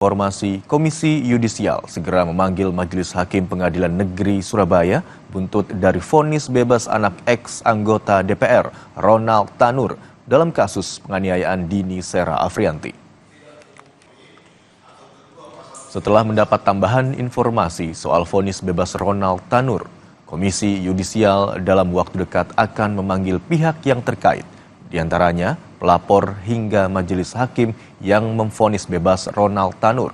Informasi Komisi Yudisial segera memanggil Majelis Hakim Pengadilan Negeri Surabaya buntut dari vonis bebas anak ex-anggota DPR Ronald Tanur dalam kasus penganiayaan Dini Sera Afrianti. Setelah mendapat tambahan informasi soal vonis bebas Ronald Tanur, Komisi Yudisial dalam waktu dekat akan memanggil pihak yang terkait, diantaranya pelapor hingga majelis hakim yang memvonis bebas Ronald Tanur.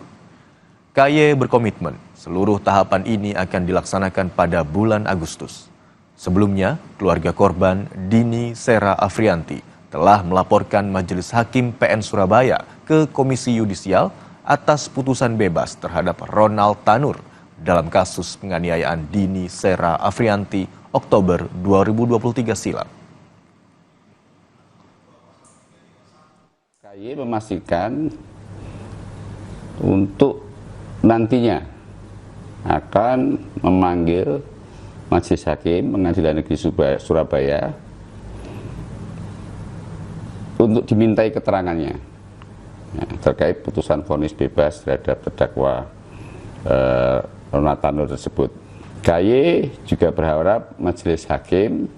KY berkomitmen seluruh tahapan ini akan dilaksanakan pada bulan Agustus. Sebelumnya, keluarga korban Dini Sera Afrianti telah melaporkan majelis hakim PN Surabaya ke Komisi Yudisial atas putusan bebas terhadap Ronald Tanur dalam kasus penganiayaan Dini Sera Afrianti Oktober 2023 silam. KY memastikan untuk nantinya akan memanggil Majelis Hakim Pengadilan Negeri Surabaya untuk dimintai keterangannya terkait putusan vonis bebas terhadap terdakwa Ronald Tanur tersebut. KY juga berharap Majelis Hakim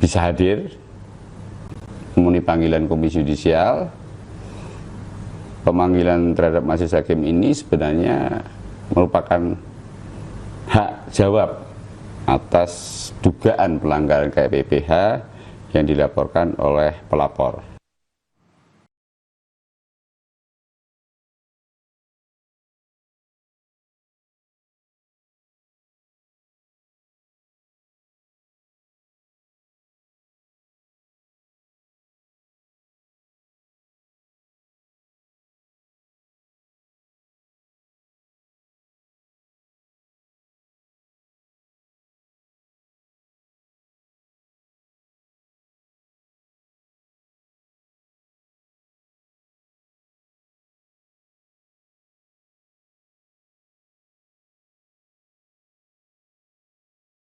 bisa hadir memenuhi panggilan Komisi Yudisial. Pemanggilan terhadap Majelis Hakim ini sebenarnya merupakan hak jawab atas dugaan pelanggaran KPPH yang dilaporkan oleh pelapor.